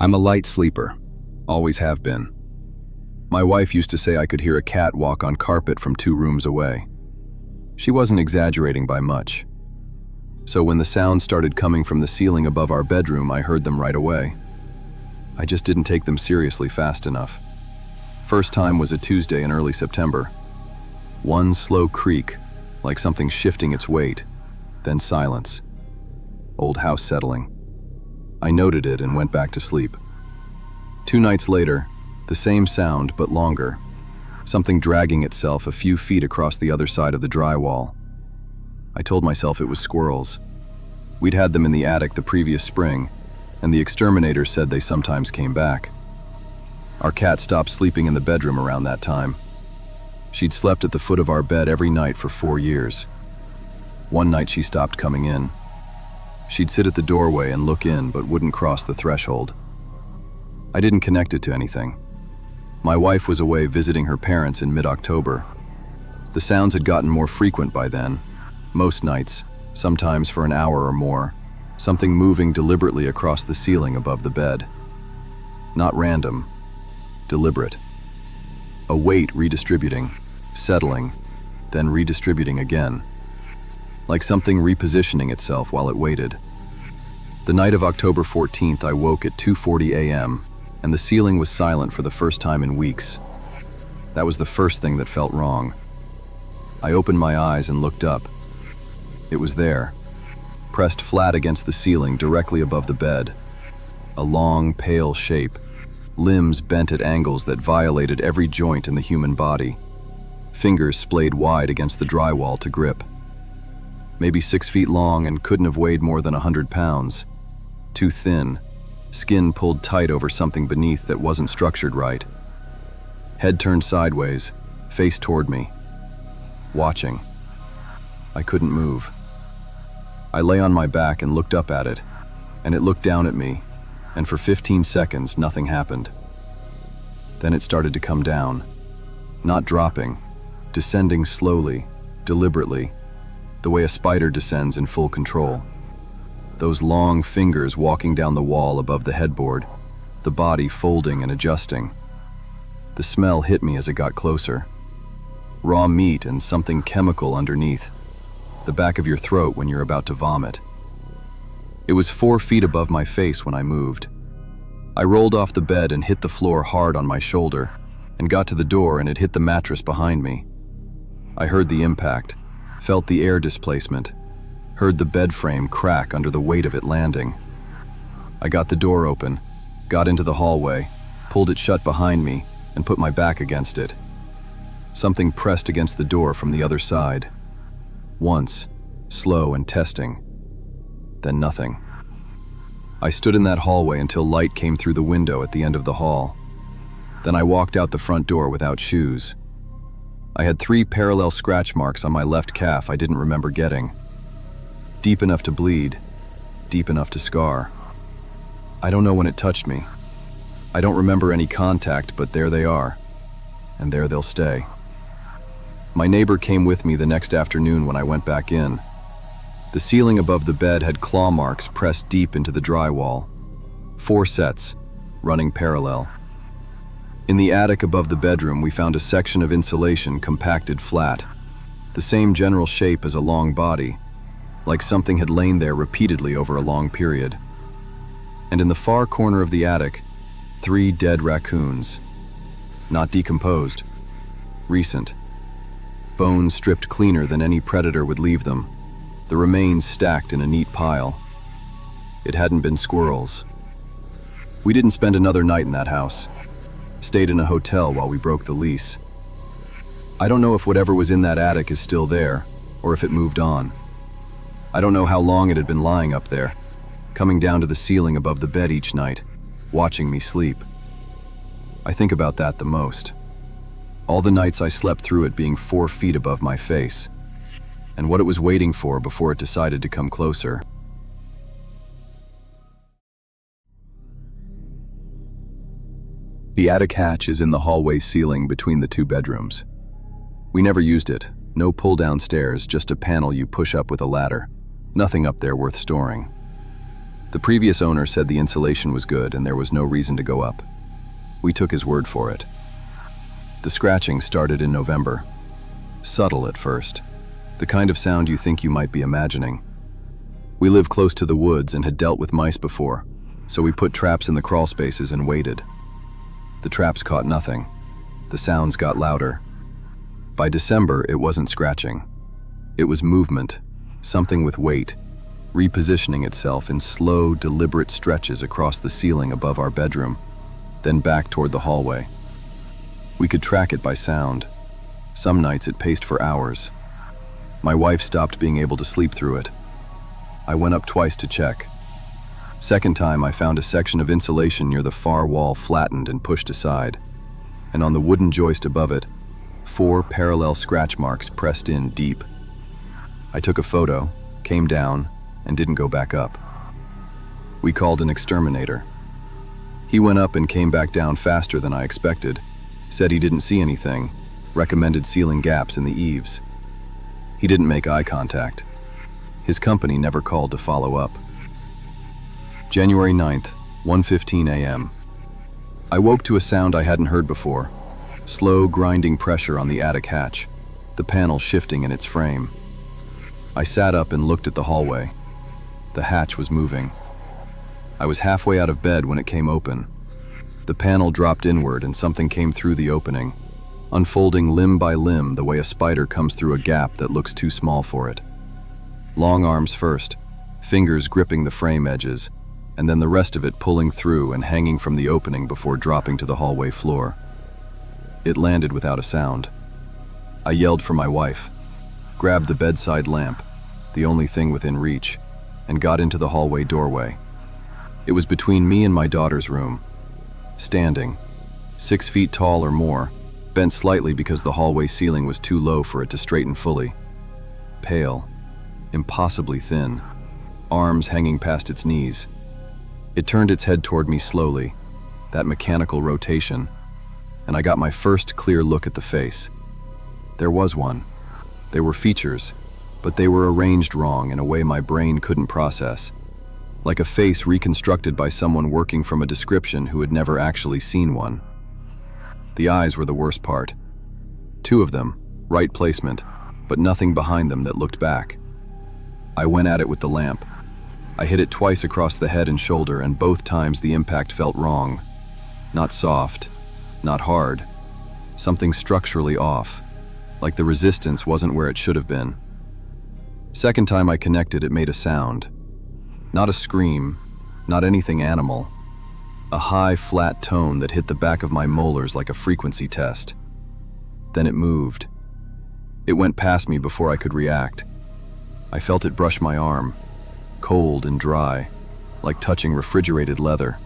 I'm a light sleeper, always have been. My wife used to say I could hear a cat walk on carpet from 2 rooms away. She wasn't exaggerating by much. So when the sounds started coming from the ceiling above our bedroom, I heard them right away. I just didn't take them seriously fast enough. First time was a Tuesday in early September. One slow creak, like something shifting its weight, then silence. Old house settling. I noted it and went back to sleep. 2 nights later, the same sound but longer. Something dragging itself a few feet across the other side of the drywall. I told myself it was squirrels. We'd had them in the attic the previous spring, and the exterminator said they sometimes came back. Our cat stopped sleeping in the bedroom around that time. She'd slept at the foot of our bed every night for 4 years. One night she stopped coming in. She'd sit at the doorway and look in, but wouldn't cross the threshold. I didn't connect it to anything. My wife was away visiting her parents in mid-October. The sounds had gotten more frequent by then. Most nights, sometimes for an hour or more, something moving deliberately across the ceiling above the bed. Not random, deliberate. A weight redistributing, settling, then redistributing again. Like something repositioning itself while it waited. The night of October 14th, I woke at 2:40 a.m., and the ceiling was silent for the first time in weeks. That was the first thing that felt wrong. I opened my eyes and looked up. It was there, pressed flat against the ceiling directly above the bed. A long, pale shape, limbs bent at angles that violated every joint in the human body. Fingers splayed wide against the drywall to grip. Maybe 6 feet long and couldn't have weighed more than 100 pounds. Too thin, skin pulled tight over something beneath that wasn't structured right. Head turned sideways, face toward me. Watching. I couldn't move. I lay on my back and looked up at it, and it looked down at me, and for 15 seconds nothing happened. Then it started to come down, not dropping, descending slowly, deliberately, the way a spider descends in full control. Those long fingers walking down the wall above the headboard, the body folding and adjusting. The smell hit me as it got closer. Raw meat and something chemical underneath, the back of your throat when you're about to vomit. It was 4 feet above my face when I moved. I rolled off the bed and hit the floor hard on my shoulder, and got to the door and it hit the mattress behind me. I heard the impact, felt the air displacement, heard the bed frame crack under the weight of it landing. I got the door open, got into the hallway, pulled it shut behind me, and put my back against it. Something pressed against the door from the other side. Once, slow and testing. Then nothing. I stood in that hallway until light came through the window at the end of the hall. Then I walked out the front door without shoes. I had 3 parallel scratch marks on my left calf I didn't remember getting. Deep enough to bleed, deep enough to scar. I don't know when it touched me. I don't remember any contact, but there they are. And there they'll stay. My neighbor came with me the next afternoon when I went back in. The ceiling above the bed had claw marks pressed deep into the drywall. 4 sets, running parallel. In the attic above the bedroom, we found a section of insulation compacted flat, the same general shape as a long body, like something had lain there repeatedly over a long period. And in the far corner of the attic, 3 dead raccoons. Not decomposed. Recent. Bones stripped cleaner than any predator would leave them, the remains stacked in a neat pile. It hadn't been squirrels. We didn't spend another night in that house. Stayed in a hotel while we broke the lease. I don't know if whatever was in that attic is still there, or if it moved on. I don't know how long it had been lying up there, coming down to the ceiling above the bed each night, watching me sleep. I think about that the most. All the nights I slept through it being 4 feet above my face, and what it was waiting for before it decided to come closer. The attic hatch is in the hallway ceiling between the 2 bedrooms. We never used it. No pull-down stairs, just a panel you push up with a ladder. Nothing up there worth storing. The previous owner said the insulation was good and there was no reason to go up. We took his word for it. The scratching started in November. Subtle at first, the kind of sound you think you might be imagining. We live close to the woods and had dealt with mice before, so we put traps in the crawl spaces and waited. The traps caught nothing. The sounds got louder. By December, it wasn't scratching. It was movement, something with weight, repositioning itself in slow, deliberate stretches across the ceiling above our bedroom, then back toward the hallway. We could track it by sound. Some nights it paced for hours. My wife stopped being able to sleep through it. I went up twice to check. Second time, I found a section of insulation near the far wall flattened and pushed aside, and on the wooden joist above it, 4 parallel scratch marks pressed in deep. I took a photo, came down, and didn't go back up. We called an exterminator. He went up and came back down faster than I expected, said he didn't see anything, recommended sealing gaps in the eaves. He didn't make eye contact. His company never called to follow up. January 9th, 1:15 a.m. I woke to a sound I hadn't heard before. Slow, grinding pressure on the attic hatch, the panel shifting in its frame. I sat up and looked at the hallway. The hatch was moving. I was halfway out of bed when it came open. The panel dropped inward and something came through the opening, unfolding limb by limb the way a spider comes through a gap that looks too small for it. Long arms first, fingers gripping the frame edges, and then the rest of it pulling through and hanging from the opening before dropping to the hallway floor. It landed without a sound. I yelled for my wife, grabbed the bedside lamp, the only thing within reach, and got into the hallway doorway. It was between me and my daughter's room. Standing, 6 feet tall or more, bent slightly because the hallway ceiling was too low for it to straighten fully. Pale, impossibly thin, arms hanging past its knees. It turned its head toward me slowly, that mechanical rotation, and I got my first clear look at the face. There was one. There were features, but they were arranged wrong in a way my brain couldn't process, like a face reconstructed by someone working from a description who had never actually seen one. The eyes were the worst part. 2 of them, right placement, but nothing behind them that looked back. I went at it with the lamp. I hit it twice across the head and shoulder, and both times the impact felt wrong. Not soft, not hard. Something structurally off, like the resistance wasn't where it should have been. Second time I connected, it made a sound. Not a scream, not anything animal. A high, flat tone that hit the back of my molars like a frequency test. Then it moved. It went past me before I could react. I felt it brush my arm, cold and dry, like touching refrigerated leather,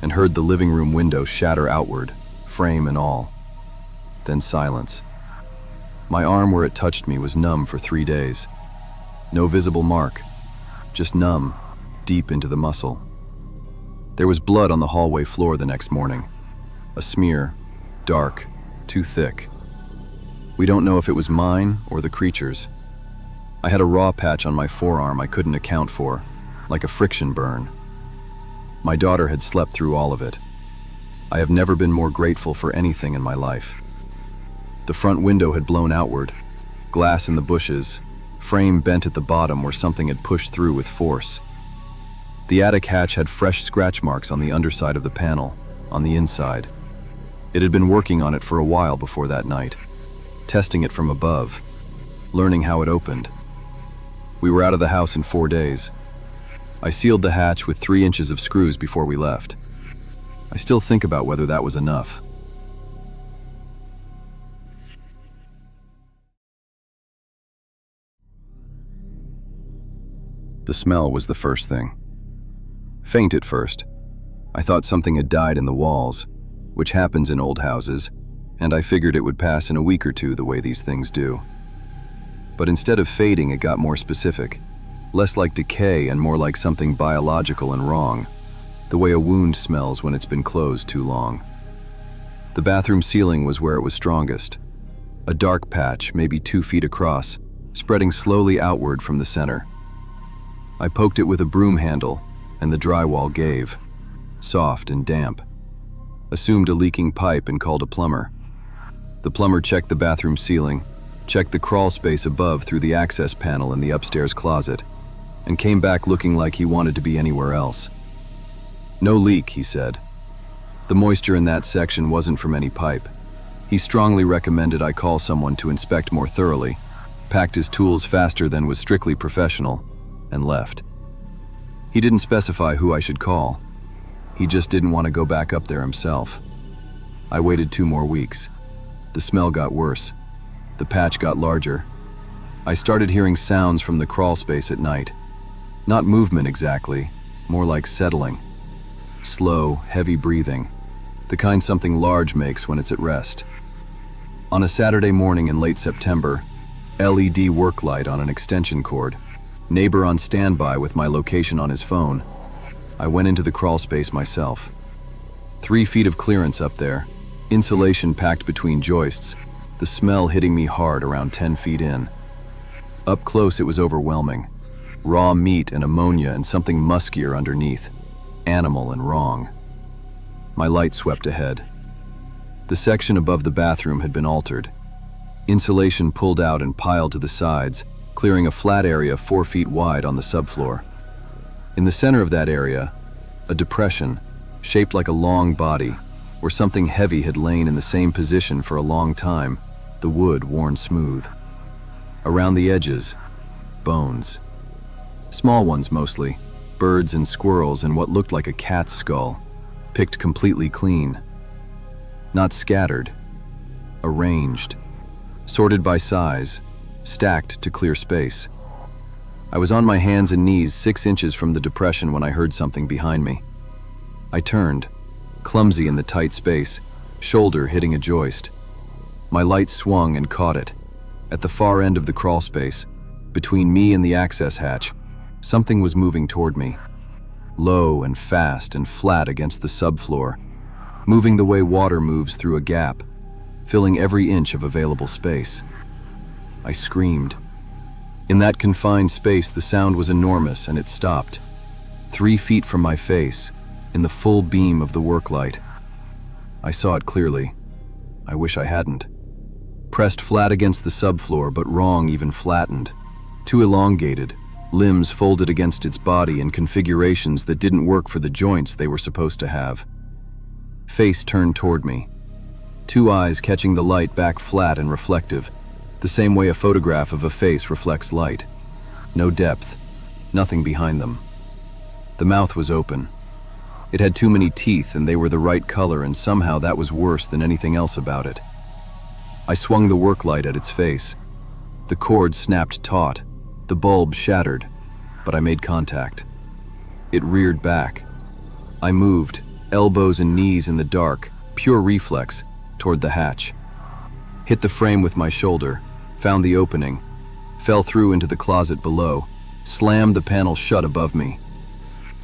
and heard the living room window shatter outward, frame and all. Then silence. My arm where it touched me was numb for 3 days. No visible mark, just numb, deep into the muscle. There was blood on the hallway floor the next morning. A smear, dark, too thick. We don't know if it was mine or the creature's. I had a raw patch on my forearm I couldn't account for, like a friction burn. My daughter had slept through all of it. I have never been more grateful for anything in my life. The front window had blown outward, glass in the bushes, frame bent at the bottom where something had pushed through with force. The attic hatch had fresh scratch marks on the underside of the panel, on the inside. It had been working on it for a while before that night, testing it from above, learning how it opened. We were out of the house in 4 days. I sealed the hatch with 3 inches of screws before we left. I still think about whether that was enough. The smell was the first thing. Faint at first. I thought something had died in the walls, which happens in old houses, and I figured it would pass in a week or 2 the way these things do. But instead of fading, it got more specific, less like decay and more like something biological and wrong, the way a wound smells when it's been closed too long. The bathroom ceiling was where it was strongest. A dark patch, maybe 2 feet across, spreading slowly outward from the center. I poked it with a broom handle, and the drywall gave, soft and damp. Assumed a leaking pipe and called a plumber. The plumber checked the bathroom ceiling, checked the crawl space above through the access panel in the upstairs closet, and came back looking like he wanted to be anywhere else. No leak, he said. The moisture in that section wasn't from any pipe. He strongly recommended I call someone to inspect more thoroughly, packed his tools faster than was strictly professional, and left. He didn't specify who I should call. He just didn't want to go back up there himself. I waited 2 more weeks. The smell got worse. The patch got larger. I started hearing sounds from the crawl space at night. Not movement exactly, more like settling. Slow, heavy breathing, the kind something large makes when it's at rest. On a Saturday morning in late September, LED work light on an extension cord, neighbor on standby with my location on his phone, I went into the crawl space myself. 3 feet of clearance up there, insulation packed between joists, the smell hitting me hard around 10 feet in. Up close it was overwhelming. Raw meat and ammonia and something muskier underneath. Animal and wrong. My light swept ahead. The section above the bathroom had been altered. Insulation pulled out and piled to the sides, clearing a flat area 4 feet wide on the subfloor. In the center of that area, a depression, shaped like a long body, where something heavy had lain in the same position for a long time, the wood worn smooth. Around the edges, bones. Small ones mostly, birds and squirrels and what looked like a cat's skull, picked completely clean. Not scattered, arranged, sorted by size, stacked to clear space. I was on my hands and knees 6 inches from the depression when I heard something behind me. I turned, clumsy in the tight space, shoulder hitting a joist. My light swung and caught it. At the far end of the crawl space, between me and the access hatch, something was moving toward me. Low and fast and flat against the subfloor, moving the way water moves through a gap, filling every inch of available space. I screamed. In that confined space, the sound was enormous and it stopped. 3 feet from my face, in the full beam of the work light. I saw it clearly. I wish I hadn't. Pressed flat against the subfloor, but wrong even flattened. Too elongated, limbs folded against its body in configurations that didn't work for the joints they were supposed to have. Face turned toward me. 2 eyes catching the light back flat and reflective, the same way a photograph of a face reflects light. No depth, nothing behind them. The mouth was open. It had too many teeth and they were the right color, and somehow that was worse than anything else about it. I swung the work light at its face. The cord snapped taut, the bulb shattered, but I made contact. It reared back. I moved, elbows and knees in the dark, pure reflex, toward the hatch. Hit the frame with my shoulder, found the opening, fell through into the closet below, slammed the panel shut above me.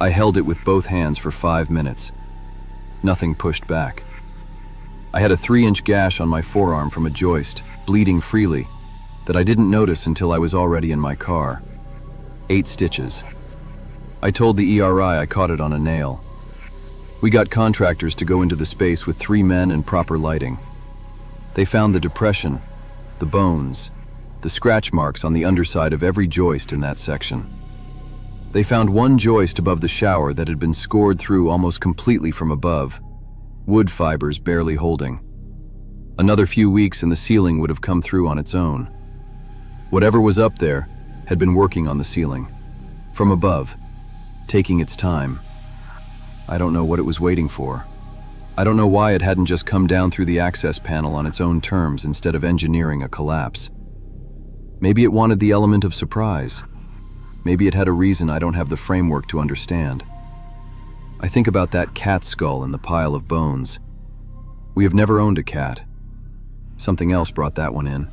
I held it with both hands for 5 minutes. Nothing pushed back. I had a 3-inch gash on my forearm from a joist, bleeding freely, that I didn't notice until I was already in my car. 8 stitches. I told the ERI I caught it on a nail. We got contractors to go into the space with 3 men and proper lighting. They found the depression, the bones, the scratch marks on the underside of every joist in that section. They found 1 joist above the shower that had been scored through almost completely from above, wood fibers barely holding. Another few weeks and the ceiling would have come through on its own. Whatever was up there had been working on the ceiling, from above, taking its time. I don't know what it was waiting for. I don't know why it hadn't just come down through the access panel on its own terms instead of engineering a collapse. Maybe it wanted the element of surprise. Maybe it had a reason I don't have the framework to understand. I think about that cat skull in the pile of bones. We have never owned a cat. Something else brought that one in.